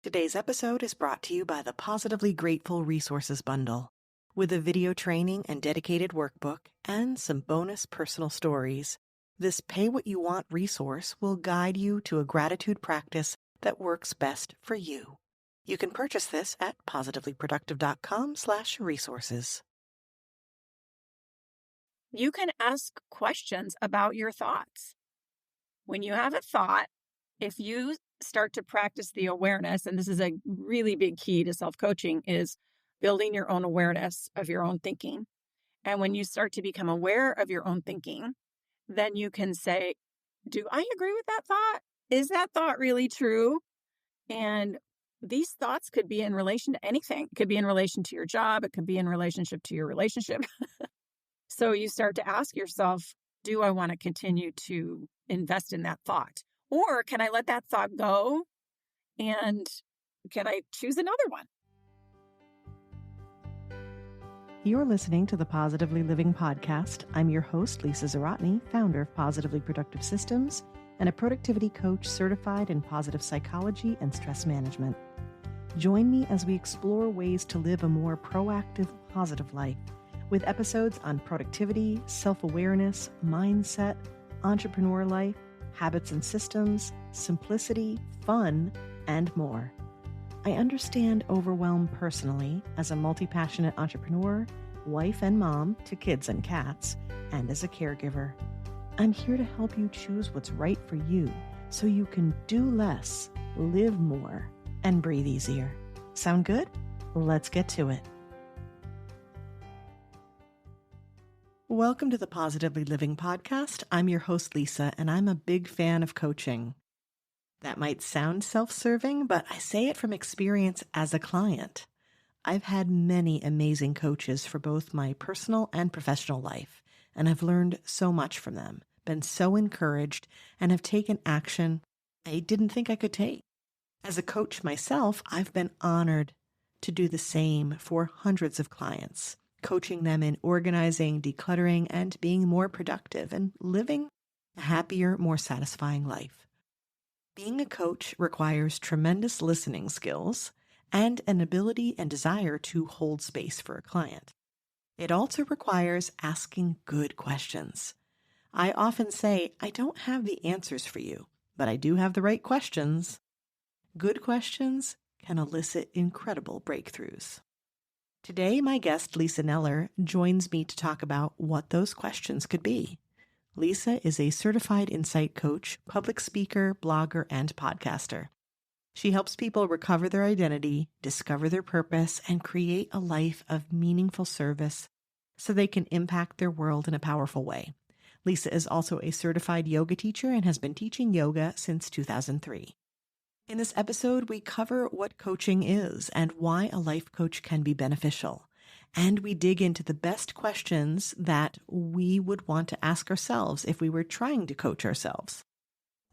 Today's episode is brought to you by the Positively Grateful Resources Bundle. With a video training and dedicated workbook and some bonus personal stories, this Pay What You Want resource will guide you to a gratitude practice that works best for you. You can purchase this at positivelyproductive.com/resources. You can ask questions about your thoughts. When you have a thought, if you start to practice the awareness, and this is a really big key to self-coaching, is building your own awareness of your own thinking. And when you start to become aware of your own thinking, then you can say, do I agree with that thought? Is that thought really true? And these thoughts could be in relation to anything. It could be in relation to your job. It could be in relationship to your relationship. So you start to ask yourself, do I want to continue to invest in that thought? Or can I let that thought go? And can I choose another one? You're listening to the Positively Living Podcast. I'm your host, Lisa Zawrotny, founder of Positively Productive Systems and a productivity coach certified in positive psychology and stress management. Join me as we explore ways to live a more proactive, positive life with episodes on productivity, self-awareness, mindset, entrepreneur life, habits and systems, simplicity, fun, and more. I understand overwhelm personally as a multi-passionate entrepreneur, wife and mom to kids and cats, and as a caregiver. I'm here to help you choose what's right for you so you can do less, live more, and breathe easier. Sound good? Let's get to it. Welcome to the Positively Living Podcast. I'm your host, Lisa, and I'm a big fan of coaching. That might sound self-serving, but I say it from experience as a client. I've had many amazing coaches for both my personal and professional life, and I've learned so much from them, been so encouraged, and have taken action I didn't think I could take. As a coach myself, I've been honored to do the same for hundreds of clients, coaching them in organizing, decluttering, and being more productive and living a happier, more satisfying life. Being a coach requires tremendous listening skills and an ability and desire to hold space for a client. It also requires asking good questions. I often say, I don't have the answers for you, but I do have the right questions. Good questions can elicit incredible breakthroughs. Today, my guest, Lisa Kneller, joins me to talk about what those questions could be. Lisa is a certified insight coach, public speaker, blogger, and podcaster. She helps people recover their identity, discover their purpose, and create a life of meaningful service so they can impact their world in a powerful way. Lisa is also a certified yoga teacher and has been teaching yoga since 2003. In this episode, we cover what coaching is and why a life coach can be beneficial. And we dig into the best questions that we would want to ask ourselves if we were trying to coach ourselves.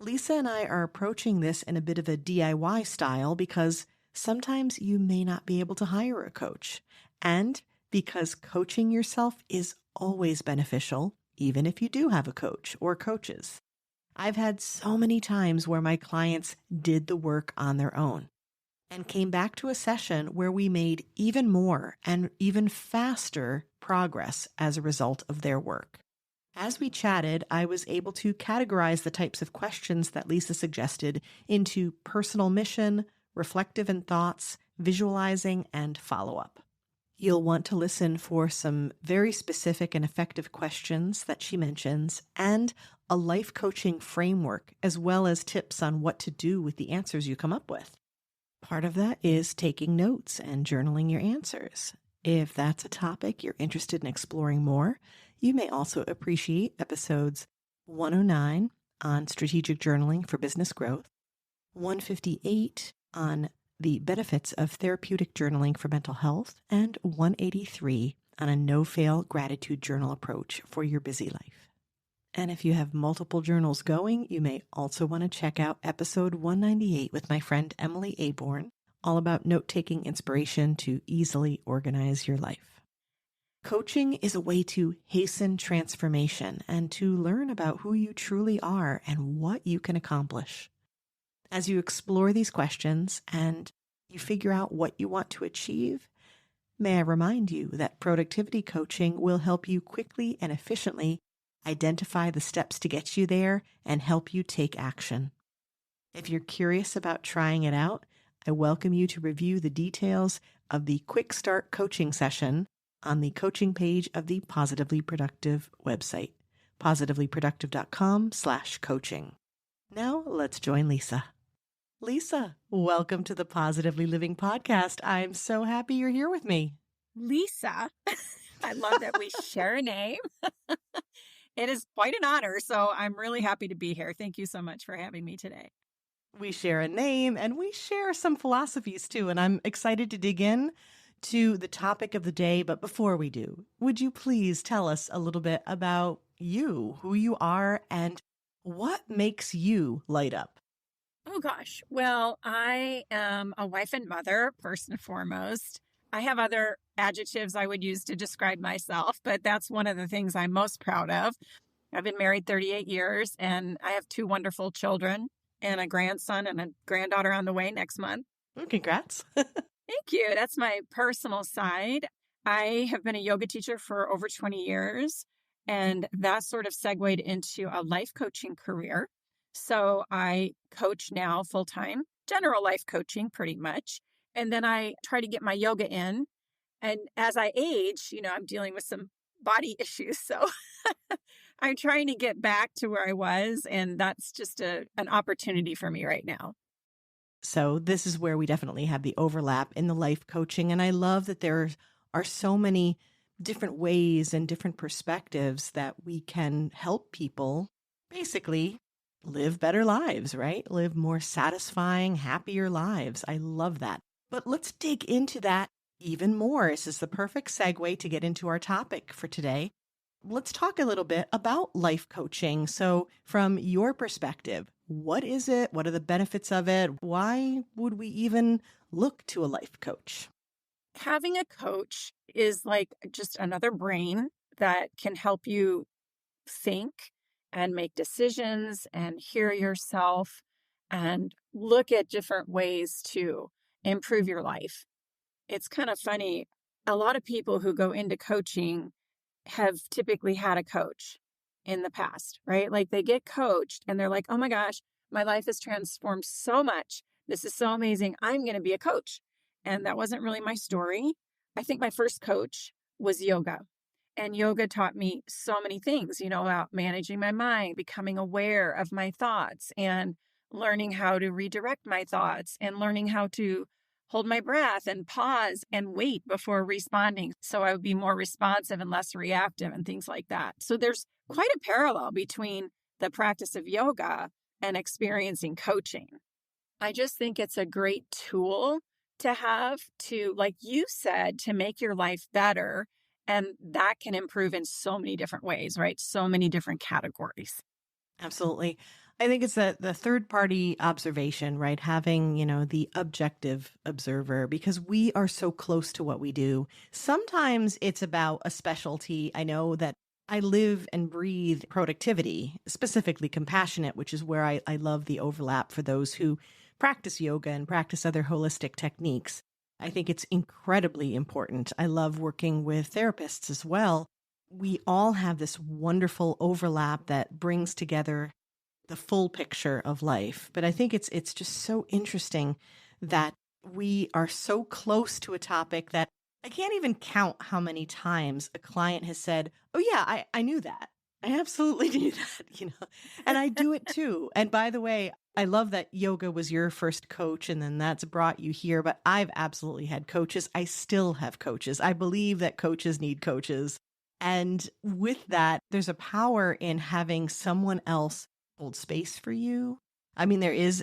Lisa and I are approaching this in a bit of a DIY style because sometimes you may not be able to hire a coach. And because coaching yourself is always beneficial, even if you do have a coach or coaches. I've had so many times where my clients did the work on their own and came back to a session where we made even more and even faster progress as a result of their work. As we chatted, I was able to categorize the types of questions that Lisa suggested into personal mission, reflective and thoughts, visualizing, and follow-up. You'll want to listen for some very specific and effective questions that she mentions and a life coaching framework, as well as tips on what to do with the answers you come up with. Part of that is taking notes and journaling your answers. If that's a topic you're interested in exploring more, you may also appreciate episodes 109 on strategic journaling for business growth, 158 on the benefits of therapeutic journaling for mental health, and 183 on a no-fail gratitude journal approach for your busy life. And if you have multiple journals going, you may also want to check out episode 198 with my friend Emily Aborn, all about note-taking inspiration to easily organize your life. Coaching is a way to hasten transformation and to learn about who you truly are and what you can accomplish. As you explore these questions and you figure out what you want to achieve. May I remind you that productivity coaching will help you quickly and efficiently identify the steps to get you there and help you take action. If you're curious about trying it out, I welcome you to review the details of the Quick Start coaching session on the coaching page of the Positively Productive website, positivelyproductive.com/coaching. Now let's join Lisa. Lisa, welcome to the Positively Living podcast. I'm so happy you're here with me. Lisa, I love that we share a name. It is quite an honor, so I'm really happy to be here. Thank you so much for having me today. We share a name and we share some philosophies too, and I'm excited to dig in to the topic of the day. But before we do, would you please tell us a little bit about you, who you are, and what makes you light up? Oh, gosh. Well, I am a wife and mother, first and foremost. I have other adjectives I would use to describe myself, but that's one of the things I'm most proud of. I've been married 38 years, and I have 2 wonderful children and a grandson and a granddaughter on the way next month. Congrats. Thank you. That's my personal side. I have been a yoga teacher for over 20 years, and that sort of segued into a life coaching career. So I coach now full time, general life coaching pretty much. And then I try to get my yoga in. And as I age, I'm dealing with some body issues. So I'm trying to get back to where I was. And that's just an opportunity for me right now. So this is where we definitely have the overlap in the life coaching. And I love that there are so many different ways and different perspectives that we can help people basically live better lives, right? Live more satisfying, happier lives. I love that. But let's dig into that even more. This is the perfect segue to get into our topic for today. Let's talk a little bit about life coaching. So from your perspective, what is it? What are the benefits of it? Why would we even look to a life coach? Having a coach is like just another brain that can help you think and make decisions and hear yourself and look at different ways to improve your life. It's kind of funny. A lot of people who go into coaching have typically had a coach in the past, right? Like they get coached and they're like, oh my gosh, my life has transformed so much. This is so amazing. I'm going to be a coach. And that wasn't really my story. I think my first coach was yoga. And yoga taught me so many things, about managing my mind, becoming aware of my thoughts, and learning how to redirect my thoughts, and learning how to hold my breath and pause and wait before responding so I would be more responsive and less reactive and things like that. So there's quite a parallel between the practice of yoga and experiencing coaching. I just think it's a great tool to have to, like you said, to make your life better. And that can improve in so many different ways, right? So many different categories. Absolutely. I think it's the third party observation, right? Having, the objective observer, because we are so close to what we do. Sometimes it's about a specialty. I know that I live and breathe productivity, specifically compassionate, which is where I love the overlap for those who practice yoga and practice other holistic techniques. I think it's incredibly important. I love working with therapists as well. We all have this wonderful overlap that brings together the full picture of life. But I think it's just so interesting that we are so close to a topic that I can't even count how many times a client has said, oh yeah, I knew that. I absolutely knew that, and I do it too. And by the way, I love that yoga was your first coach and then that's brought you here, but I've absolutely had coaches. I still have coaches. I believe that coaches need coaches. And with that, there's a power in having someone else hold space for you. I mean, there is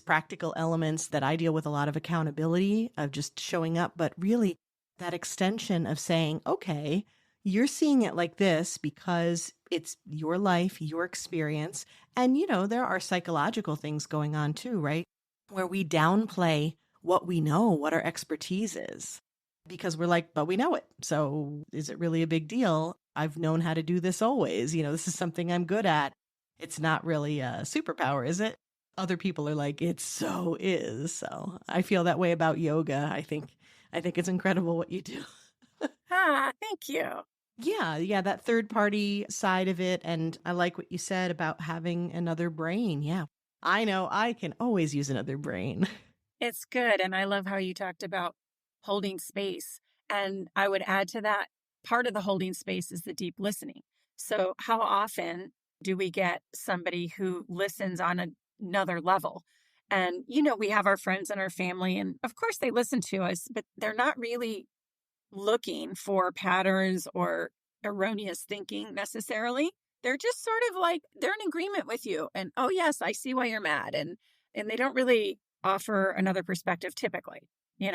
practical elements that I deal with, a lot of accountability of just showing up, but really that extension of saying, okay, you're seeing it like this because it's your life, your experience. And, there are psychological things going on too, right? Where we downplay what we know, what our expertise is, because we're like, but we know it. So is it really a big deal? I've known how to do this always. This is something I'm good at. It's not really a superpower, is it? other people are like, it so is. So I feel that way about yoga. I think it's incredible what you do. Ah, thank you. Yeah, that third party side of it. And I like what you said about having another brain. Yeah. I know I can always use another brain. It's good. And I love how you talked about holding space. And I would add to that, part of the holding space is the deep listening. So, how often do we get somebody who listens on another level? And, we have our friends and our family, and of course they listen to us, but they're not really looking for patterns or erroneous thinking necessarily. They're just sort of like they're in agreement with you and oh yes, I see why you're mad and they don't really offer another perspective typically.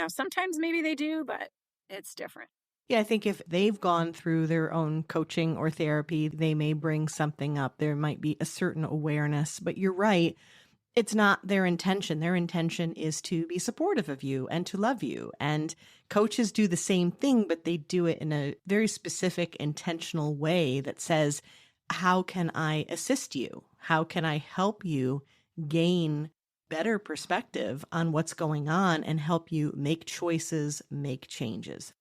Sometimes maybe they do, but it's different. Yeah, I think if they've gone through their own coaching or therapy, they may bring something up. There might be a certain awareness, but you're right. It's not their intention. Their intention is to be supportive of you and to love you. And coaches do the same thing, but they do it in a very specific, intentional way that says, how can I assist you? How can I help you gain better perspective on what's going on and help you make choices, make changes?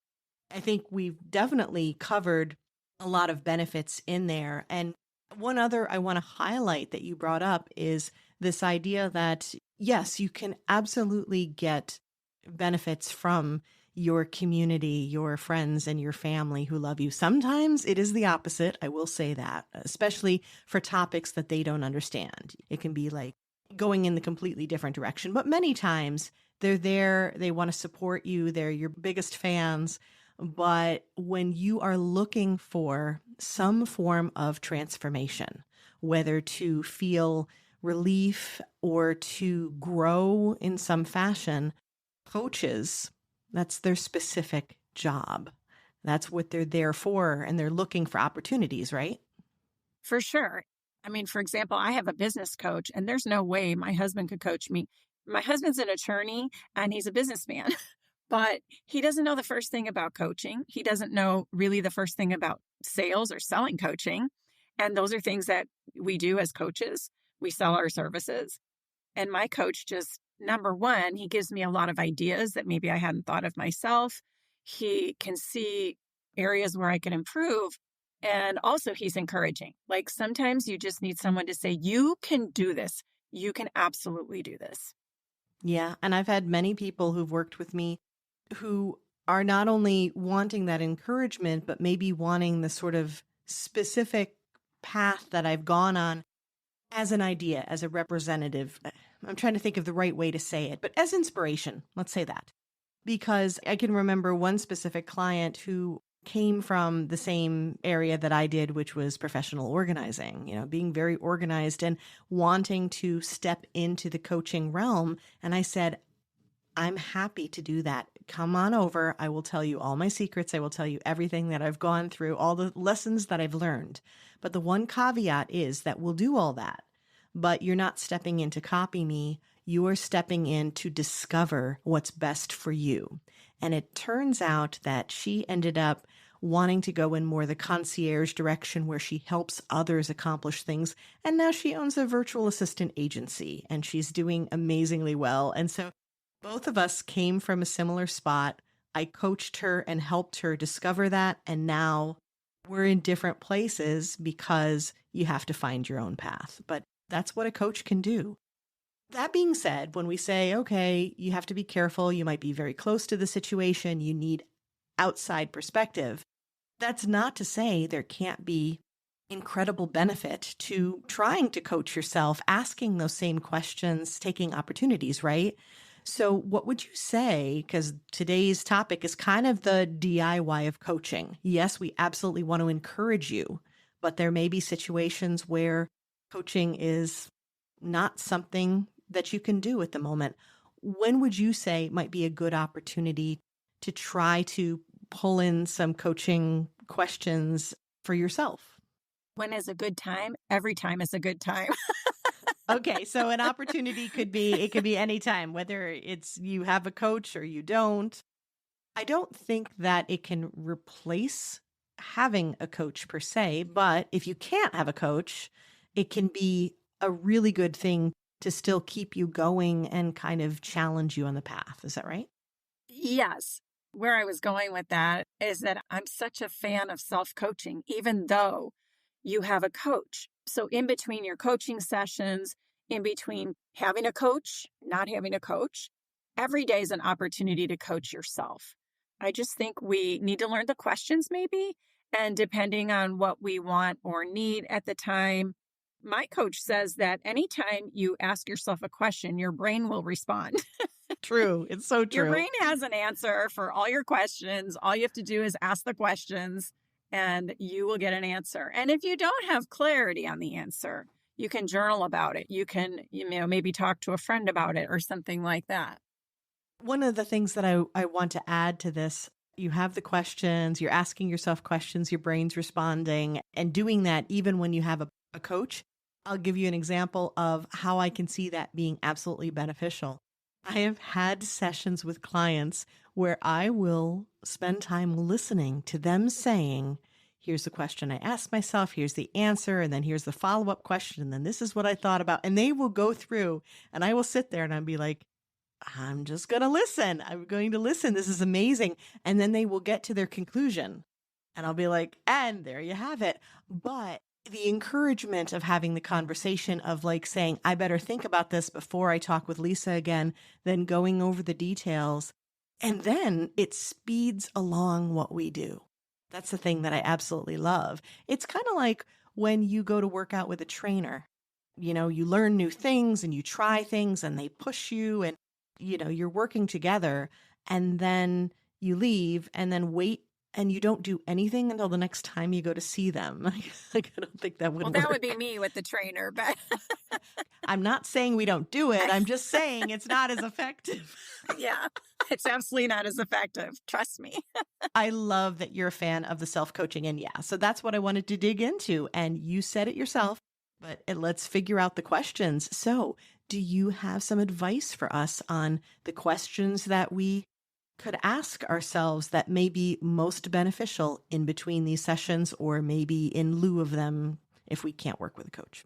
I think we've definitely covered a lot of benefits in there. And one other I want to highlight that you brought up is this idea that, yes, you can absolutely get benefits from your community, your friends, and your family who love you. Sometimes it is the opposite. I will say that, especially for topics that they don't understand. It can be like going in the completely different direction. But many times they're there, they want to support you, they're your biggest fans. But when you are looking for some form of transformation, whether to feel relief or to grow in some fashion, coaches, that's their specific job. That's what they're there for. And they're looking for opportunities, right? For sure. I mean, for example, I have a business coach and there's no way my husband could coach me. My husband's an attorney and he's a businessman. But he doesn't know the first thing about coaching. He doesn't know really the first thing about sales or selling coaching. And those are things that we do as coaches. We sell our services. And my coach just, number one, he gives me a lot of ideas that maybe I hadn't thought of myself. He can see areas where I can improve. And also, he's encouraging. Like sometimes you just need someone to say, you can do this. You can absolutely do this. Yeah. And I've had many people who've worked with me who are not only wanting that encouragement, but maybe wanting the sort of specific path that I've gone on as an idea, as a representative. I'm trying to think of the right way to say it, but as inspiration, let's say that. Because I can remember one specific client who came from the same area that I did, which was professional organizing, being very organized and wanting to step into the coaching realm. And I said, I'm happy to do that. Come on over. I will tell you all my secrets. I will tell you everything that I've gone through, all the lessons that I've learned. But the one caveat is that we'll do all that, but you're not stepping in to copy me. You are stepping in to discover what's best for you. And it turns out that she ended up wanting to go in more the concierge direction where she helps others accomplish things. And now she owns a virtual assistant agency and she's doing amazingly well. And so both of us came from a similar spot. I coached her and helped her discover that. And now we're in different places because you have to find your own path. But that's what a coach can do. That being said, when we say, okay, you have to be careful, you might be very close to the situation, you need outside perspective, that's not to say there can't be incredible benefit to trying to coach yourself, asking those same questions, taking opportunities, right? So what would you say, because today's topic is kind of the DIY of coaching. Yes, we absolutely want to encourage you, but there may be situations where coaching is not something that you can do at the moment. When would you say might be a good opportunity to try to pull in some coaching questions for yourself? When is a good time? Every time is a good time. Okay, so an opportunity could be any time, whether it's you have a coach or you don't. I don't think that it can replace having a coach per se, but if you can't have a coach, it can be a really good thing to still keep you going and kind of challenge you on the path. Is that right? Yes. Where I was going with that is that I'm such a fan of self coaching, even though you have a coach. So, in between your coaching sessions, in between having a coach, not having a coach, every day is an opportunity to coach yourself. I just think we need to learn the questions, maybe. And depending on what we want or need at the time, my coach says that anytime you ask yourself a question, your brain will respond. True. It's so Your true. brain has an answer for all your questions. All you have to do is ask the questions and you will get an answer. And if you don't have clarity on the answer, you can journal about it. You can, maybe talk to a friend about it or something like that. One of the things that I want to add to this, you have the questions, you're asking yourself questions, your brain's responding, and doing that even when you have a coach. I'll give you an example of how I can see that being absolutely beneficial. I have had sessions with clients where I will spend time listening to them saying, here's the question I asked myself, here's the answer, and then here's the follow-up question, and then this is what I thought about. And they will go through, and I will sit there and I'll be like, I'm just going to listen. I'm going to listen. This is amazing. And then they will get to their conclusion. And I'll be like, and there you have it. But the encouragement of having the conversation of like saying, I better think about this before I talk with Lisa again, then going over the details. And then it speeds along what we do. That's the thing that I absolutely love. It's kind of like when you go to work out with a trainer. You learn new things and you try things and they push you and you're working together and then you leave and then wait and you don't do anything until the next time you go to see them. Like, I don't think that would Well, work. that would be me with the trainer, but I'm not saying we don't do it. I'm just saying it's not as effective. yeah, it's absolutely not as effective. Trust me. I love that you're a fan of the self-coaching. And yeah, so that's what I wanted to dig into. And you said it yourself, but let's figure out the questions. So do you have some advice for us on the questions that we could ask ourselves that may be most beneficial in between these sessions or maybe in lieu of them if we can't work with a coach?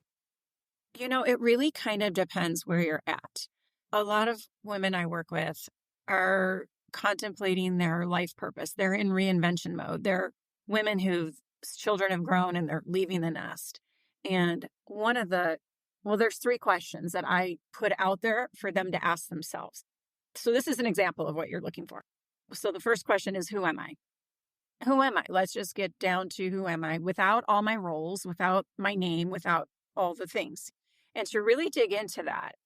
It really kind of depends where you're at. A lot of women I work with are contemplating their life purpose. They're in reinvention mode. They're women whose children have grown and they're leaving the nest. And there's 3 questions that I put out there for them to ask themselves. So this is an example of what you're looking for. So the first question is, who am I? Who am I? Let's just get down to who am I without all my roles, without my name, without all the things. And to really dig into that,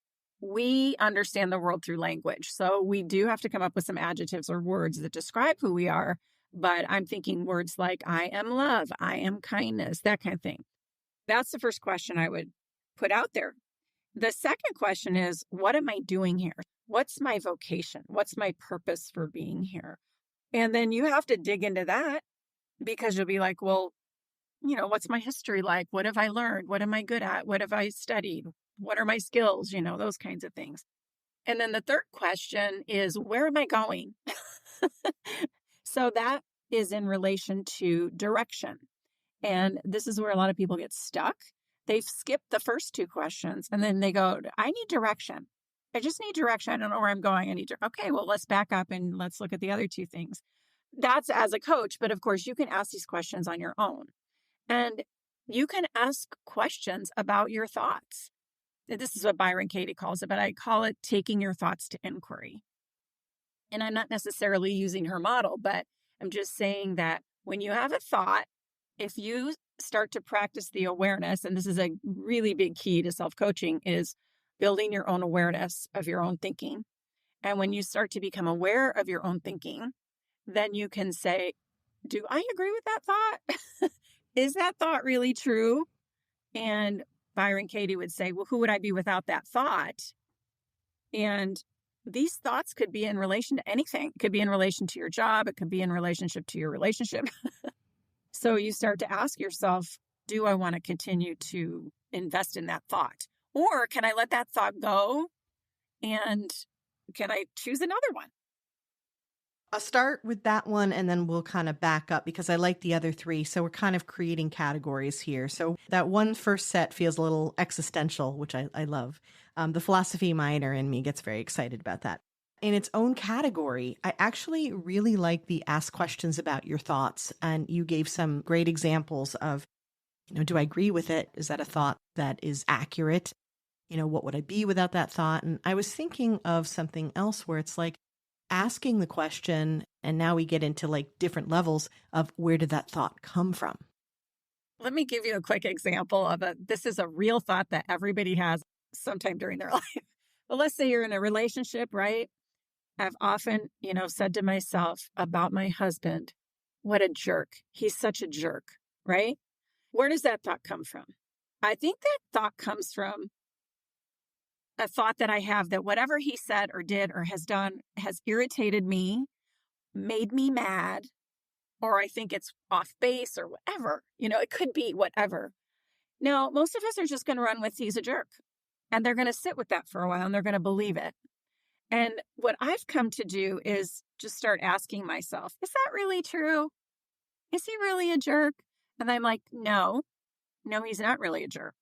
we understand the world through language. So we do have to come up with some adjectives or words that describe who we are. But I'm thinking words like I am love, I am kindness, that kind of thing. That's the first question I would put out there. The second question is, what am I doing here? What's my vocation? What's my purpose for being here? And then you have to dig into that because you'll be like, well, what's my history like? What have I learned? What am I good at? What have I studied? What are my skills? Those kinds of things. And then the third question is, where am I going? So that is in relation to direction. And this is where a lot of people get stuck. They've skipped the first 2 questions and then they go, I need direction. I just need direction. I don't know where I'm going. Okay, well, let's back up and let's look at the other 2 things. That's as a coach, but of course you can ask these questions on your own. And you can ask questions about your thoughts. This is what Byron Katie calls it, but I call it taking your thoughts to inquiry. And I'm not necessarily using her model, but I'm just saying that when you have a thought, if you start to practice the awareness, and this is a really big key to self-coaching, is building your own awareness of your own thinking. And when you start to become aware of your own thinking, then you can say, do I agree with that thought? Is that thought really true? And Byron Katie would say, well, who would I be without that thought? And these thoughts could be in relation to anything. It could be in relation to your job. It could be in relationship to your relationship. So you start to ask yourself, do I want to continue to invest in that thought? Or can I let that thought go? And can I choose another one? I'll start with that one and then we'll kind of back up because I like the other three. So we're kind of creating categories here. So that one first set feels a little existential, which I love. The philosophy minor in me gets very excited about that. In its own category, I actually really like the ask questions about your thoughts. And you gave some great examples of, do I agree with it? Is that a thought that is accurate? What would I be without that thought? And I was thinking of something else where it's like, asking the question, and now we get into like different levels of where did that thought come from? Let me give you a quick example of this is a real thought that everybody has sometime during their life. Well, let's say you're in a relationship, right? I've often, said to myself about my husband, what a jerk. He's such a jerk, right? Where does that thought come from? I think that thought comes from a thought that I have that whatever he said or did or has done has irritated me, made me mad, or I think it's off base or whatever. It could be whatever. Now, most of us are just going to run with he's a jerk, and they're going to sit with that for a while and they're going to believe it. And what I've come to do is just start asking myself, is that really true? Is he really a jerk? And I'm like, no, he's not really a jerk.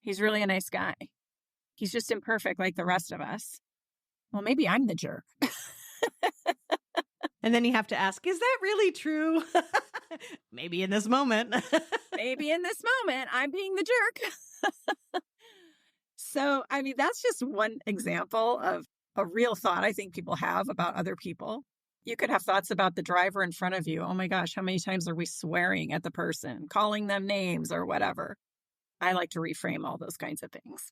He's really a nice guy. He's just imperfect like the rest of us. Well, maybe I'm the jerk. And then you have to ask, is that really true? Maybe in this moment. Maybe in this moment, I'm being the jerk. So, that's just one example of a real thought I think people have about other people. You could have thoughts about the driver in front of you. Oh my gosh, how many times are we swearing at the person, calling them names or whatever? I like to reframe all those kinds of things.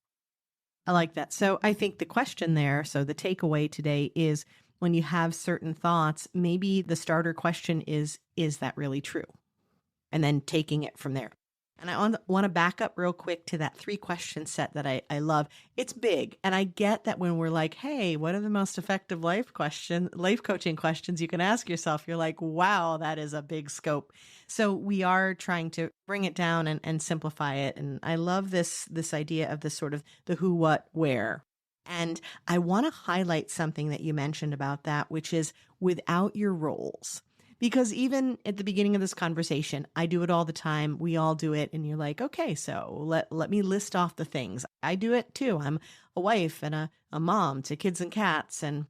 I like that. So I think the question there, so the takeaway today is when you have certain thoughts, maybe the starter question is that really true? And then taking it from there. And I want to back up real quick to that 3-question set that I love. It's big. And I get that when we're like, hey, what are the most effective life coaching questions you can ask yourself? You're like, wow, that is a big scope. So we are trying to bring it down and simplify it. And I love this idea of this sort of the who, what, where. And I want to highlight something that you mentioned about that, which is without your roles. Because even at the beginning of this conversation, I do it all the time. We all do it. And you're like, okay, so let me list off the things. I do it too. I'm a wife and a mom to kids and cats, and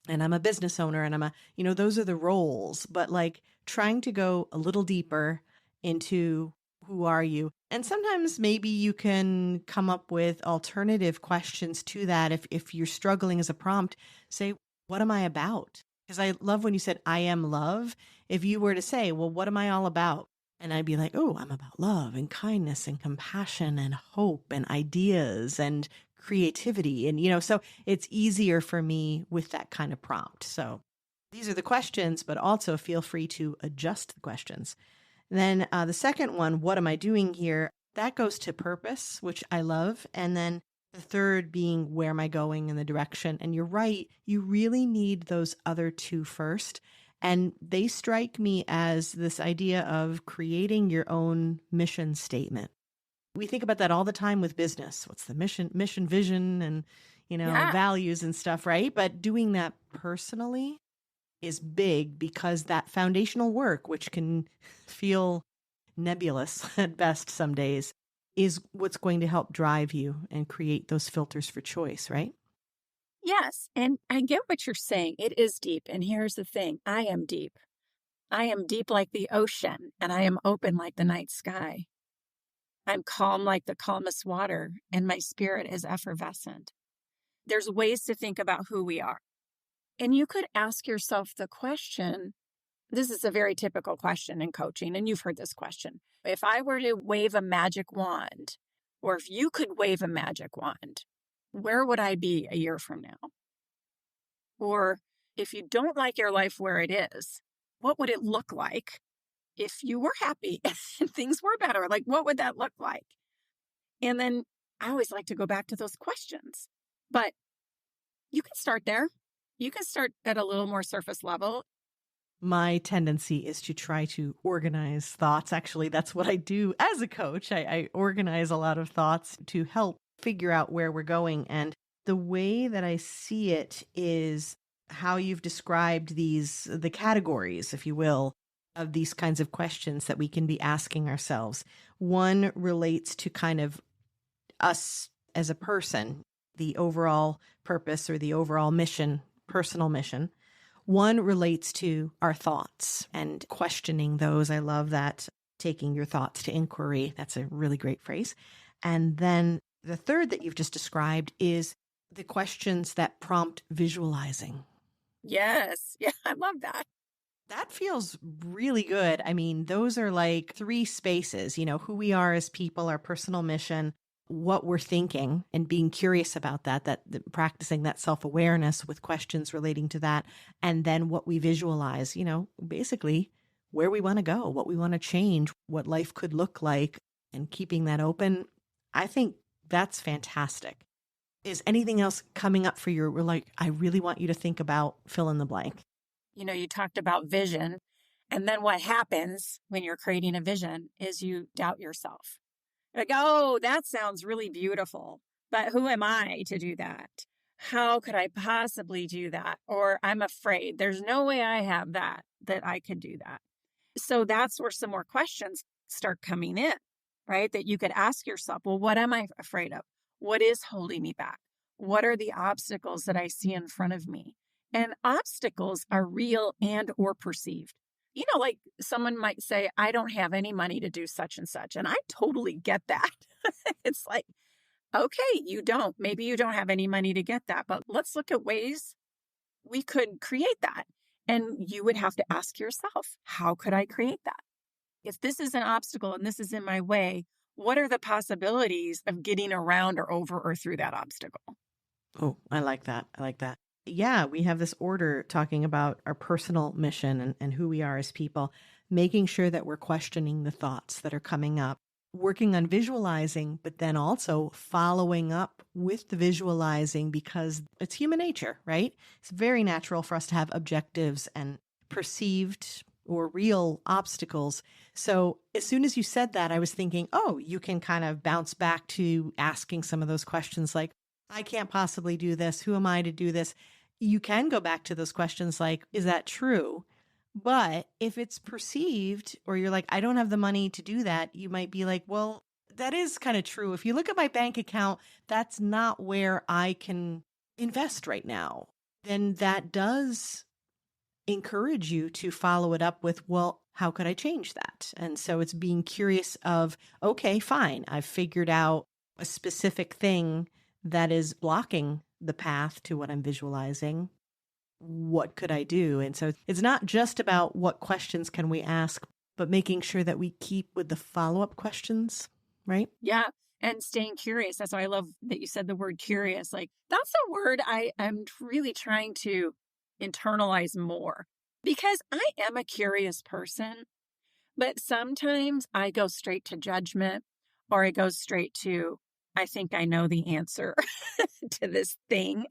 I'm a business owner, and I'm those are the roles. But like trying to go a little deeper into who are you? And sometimes maybe you can come up with alternative questions to that. If you're struggling as a prompt, say, what am I about? Because I love when you said, I am love. If you were to say, well, what am I all about? And I'd be like, oh, I'm about love and kindness and compassion and hope and ideas and creativity. And, so it's easier for me with that kind of prompt. So these are the questions, but also feel free to adjust the questions. Then the second one, what am I doing here? That goes to purpose, which I love. And then the third being where am I going in the direction? And you're right, you really need those other two first. And they strike me as this idea of creating your own mission statement. We think about that all the time with business. What's the mission, vision, and, values and stuff, right? But doing that personally is big because that foundational work, which can feel nebulous at best some days, is what's going to help drive you and create those filters for choice, right? Yes. And I get what you're saying. It is deep. And here's the thing. I am deep. I am deep like the ocean, and I am open like the night sky. I'm calm like the calmest water, and my spirit is effervescent. There's ways to think about who we are. And you could ask yourself the question, this is a very typical question in coaching, and you've heard this question. If I were to wave a magic wand, or if you could wave a magic wand, where would I be a year from now? Or if you don't like your life where it is, what would it look like if you were happy and things were better? Like, what would that look like? And then I always like to go back to those questions. But you can start there. You can start at a little more surface level. My tendency is to try to organize thoughts. Actually, that's what I do as a coach. I organize a lot of thoughts to help figure out where we're going. And the way that I see it is how you've described the categories, if you will, of these kinds of questions that we can be asking ourselves. One relates to kind of us as a person, the overall purpose or the overall mission, personal mission. One relates to our thoughts and questioning those. I love that, taking your thoughts to inquiry. That's a really great phrase. And then the third that you've just described is the questions that prompt visualizing. Yes. Yeah, I love that. That feels really good. I mean, those are like three spaces, who we are as people, our personal mission, what we're thinking and being curious about that practicing that self-awareness with questions relating to that. And then what we visualize, basically where we want to go, what we want to change, what life could look like, and keeping that open. I think that's fantastic. Is anything else coming up for you? We're like, I really want you to think about fill in the blank. You talked about vision. And then what happens when you're creating a vision is you doubt yourself. Like, oh, that sounds really beautiful, but who am I to do that? How could I possibly do that? Or I'm afraid. There's no way I have that I could do that. So that's where some more questions start coming in, right? That you could ask yourself, well, what am I afraid of? What is holding me back? What are the obstacles that I see in front of me? And obstacles are real and or perceived. Like someone might say, I don't have any money to do such and such. And I totally get that. It's like, okay, maybe you don't have any money to get that, but let's look at ways we could create that. And you would have to ask yourself, how could I create that? If this is an obstacle and this is in my way, what are the possibilities of getting around or over or through that obstacle? Oh, I like that. Yeah, we have this order talking about our personal mission and who we are as people, making sure that we're questioning the thoughts that are coming up, working on visualizing, but then also following up with the visualizing because it's human nature, right? It's very natural for us to have objectives and perceived or real obstacles. So as soon as you said that, I was thinking, oh, you can kind of bounce back to asking some of those questions like, I can't possibly do this. Who am I to do this? You can go back to those questions like, is that true? But if it's perceived or you're like, I don't have the money to do that, you might be like, well, that is kind of true. If you look at my bank account, that's not where I can invest right now. Then that does encourage you to follow it up with, well, how could I change that? And so it's being curious of, okay, fine. I've figured out a specific thing that is blocking the path to what I'm visualizing. What could I do? And so it's not just about what questions can we ask, but making sure that we keep with the follow-up questions, right? Yeah. And staying curious. That's why I love that you said the word curious. Like that's a word I am really trying to internalize more because I am a curious person, but sometimes I go straight to judgment or I go straight to, I think I know the answer to this thing,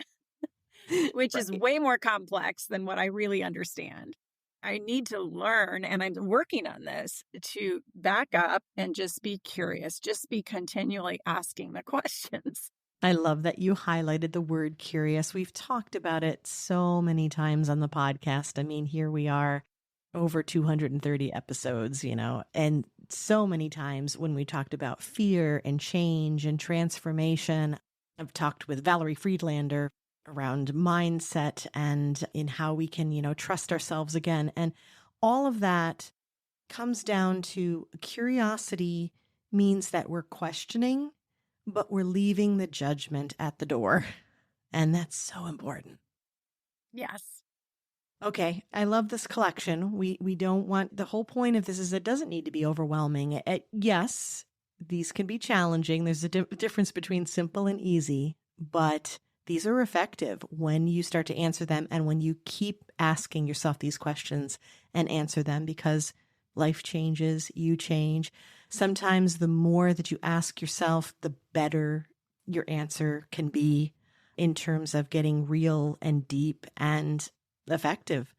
which is way more complex than what I really understand. I need to learn, and I'm working on this, to back up and just be curious, just be continually asking the questions. I love that you highlighted the word curious. We've talked about it so many times on the podcast. I mean, here we are over 230 episodes, and so many times when we talked about fear and change and transformation. I've talked with Valerie Friedlander around mindset and in how we can, trust ourselves again. And all of that comes down to curiosity means that we're questioning, but we're leaving the judgment at the door. And that's so important. Yes. Okay, I love this collection. We don't want, the whole point of this is it doesn't need to be overwhelming. Yes, these can be challenging. There's a difference between simple and easy, but these are effective when you start to answer them and when you keep asking yourself these questions and answer them because life changes, you change. Sometimes the more that you ask yourself, the better your answer can be in terms of getting real and deep and effective.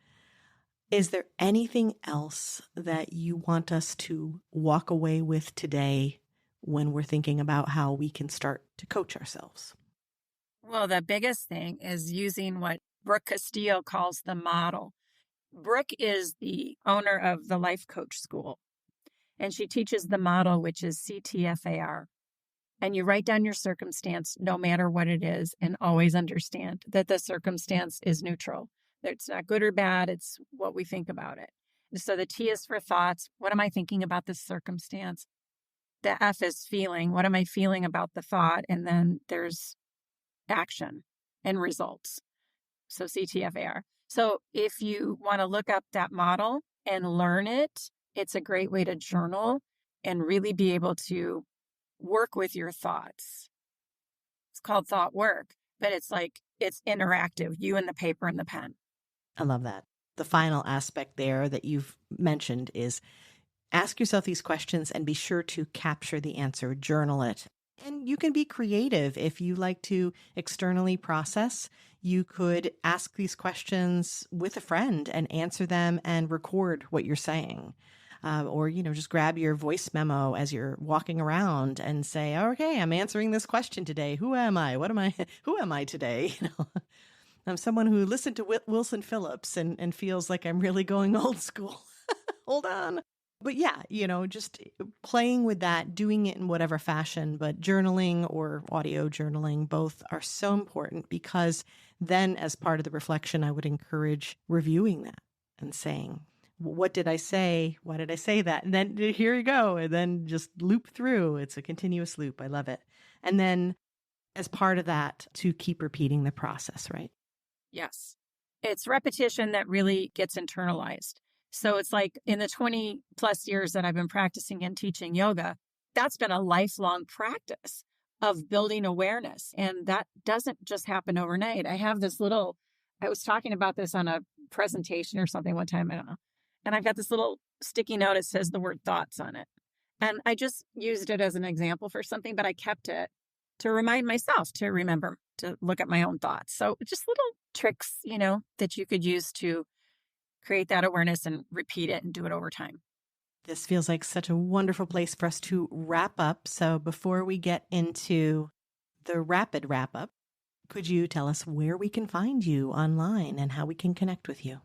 Is there anything else that you want us to walk away with today when we're thinking about how we can start to coach ourselves? Well, the biggest thing is using what Brooke Castillo calls the model. Brooke is the owner of the Life Coach School, and she teaches the model, which is CTFAR. And you write down your circumstance, no matter what it is, and always understand that the circumstance is neutral. It's not good or bad, it's what we think about it. So the T is for thoughts. What am I thinking about this circumstance? The F is feeling. What am I feeling about the thought? And then there's action and results. So CTFAR. So if you want to look up that model and learn it, it's a great way to journal and really be able to work with your thoughts. It's called thought work, but it's interactive, you and the paper and the pen. I love that. The final aspect there that you've mentioned is ask yourself these questions and be sure to capture the answer, journal it. And you can be creative if you like to externally process. You could ask these questions with a friend and answer them and record what you're saying. Or, just grab your voice memo as you're walking around and say, okay, I'm answering this question today. Who am I? Who am I today? I'm someone who listened to Wilson Phillips and feels like I'm really going old school. Hold on. But yeah, just playing with that, doing it in whatever fashion, but journaling or audio journaling, both are so important because then as part of the reflection, I would encourage reviewing that and saying, what did I say? Why did I say that? And then here you go. And then just loop through. It's a continuous loop. I love it. And then as part of that, to keep repeating the process, right? Yes. It's repetition that really gets internalized. So it's like in the 20 plus years that I've been practicing and teaching yoga, that's been a lifelong practice of building awareness. And that doesn't just happen overnight. I was talking about this on a presentation or something one time, I don't know. And I've got this little sticky note that says the word thoughts on it. And I just used it as an example for something, but I kept it to remind myself to remember to look at my own thoughts. So just little tricks, that you could use to create that awareness and repeat it and do it over time. This feels like such a wonderful place for us to wrap up. So before we get into the rapid wrap up, could you tell us where we can find you online and how we can connect with you?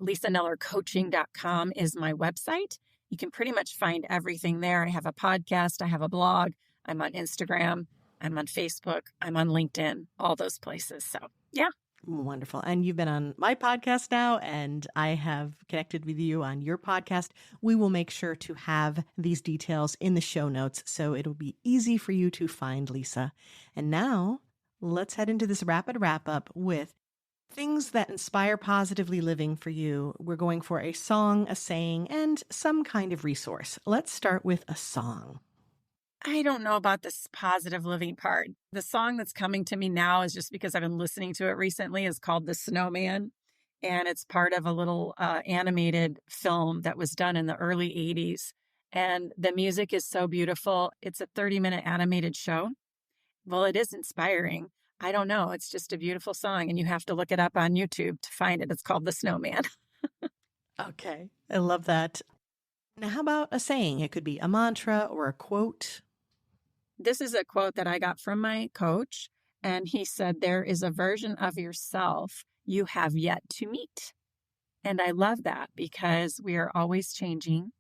LisaKnellerCoaching.com is my website. You can pretty much find everything there. I have a podcast. I have a blog. I'm on Instagram. I'm on Facebook. I'm on LinkedIn, all those places. So, yeah. Wonderful. And you've been on my podcast now, and I have connected with you on your podcast. We will make sure to have these details in the show notes, so it'll be easy for you to find Lisa. And now let's head into this rapid wrap up with things that inspire positively living for you. We're going for a song, a saying, and some kind of resource. Let's start with a song. I don't know about this positive living part. The song that's coming to me now is just because I've been listening to it recently, is called The Snowman. And it's part of a little animated film that was done in the early 80s. And the music is so beautiful. It's a 30-minute animated show. Well, it is inspiring. I don't know. It's just a beautiful song. And you have to look it up on YouTube to find it. It's called The Snowman. Okay. I love that. Now, how about a saying? It could be a mantra or a quote. This is a quote that I got from my coach, and he said, there is a version of yourself you have yet to meet. And I love that because we are always changing.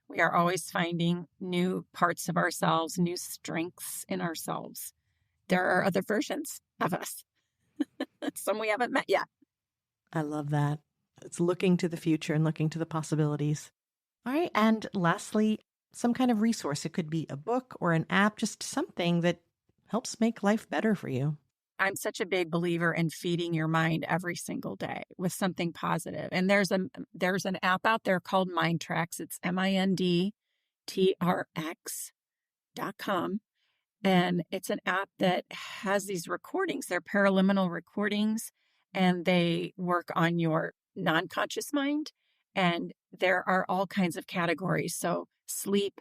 We are always finding new parts of ourselves, new strengths in ourselves. There are other versions of us, some we haven't met yet. I love that. It's looking to the future and looking to the possibilities. All right. And lastly, some kind of resource. It could be a book or an app, just something that helps make life better for you. I'm such a big believer in feeding your mind every single day with something positive. And there's an app out there called Mind Tracks. It's mindtrx.com. And it's an app that has these recordings. They're paraliminal recordings, and they work on your non-conscious mind. And there are all kinds of categories. So sleep,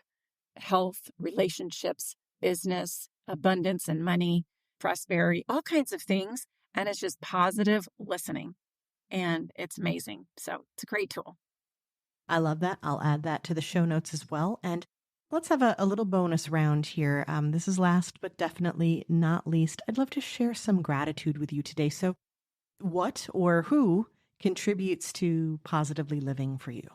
health, relationships, business, abundance and money, prosperity, all kinds of things. And it's just positive listening. And it's amazing. So it's a great tool. I love that. I'll add that to the show notes as well. And let's have a little bonus round here. This is last, but definitely not least. I'd love to share some gratitude with you today. So what or who contributes to positively living for you?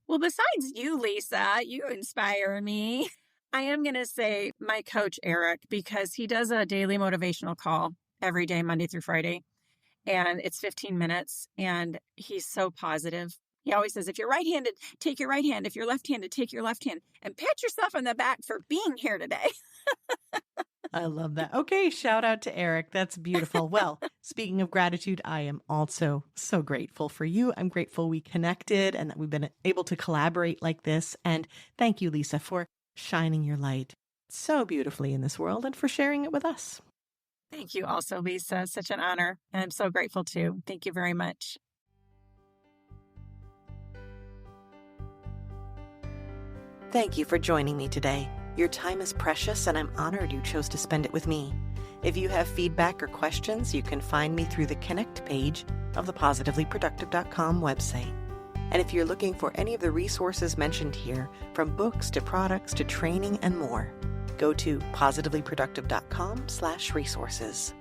Well, besides you, Lisa, you inspire me. I am going to say my coach, Eric, because he does a daily motivational call every day, Monday through Friday. And it's 15 minutes. And he's so positive. He always says, if you're right handed, take your right hand. If you're left handed, take your left hand. And pat yourself on the back for being here today. I love that. Okay, shout out to Eric. That's beautiful. Well, speaking of gratitude, I am also so grateful for you. I'm grateful we connected and that we've been able to collaborate like this. And thank you, Lisa, for shining your light so beautifully in this world and for sharing it with us. Thank you also, Lisa. Such an honor. And I'm so grateful too. Thank you very much. Thank you for joining me today. Your time is precious, and I'm honored you chose to spend it with me. If you have feedback or questions, you can find me through the Connect page of the positivelyproductive.com website. And if you're looking for any of the resources mentioned here, from books to products to training and more, go to positivelyproductive.com/resources.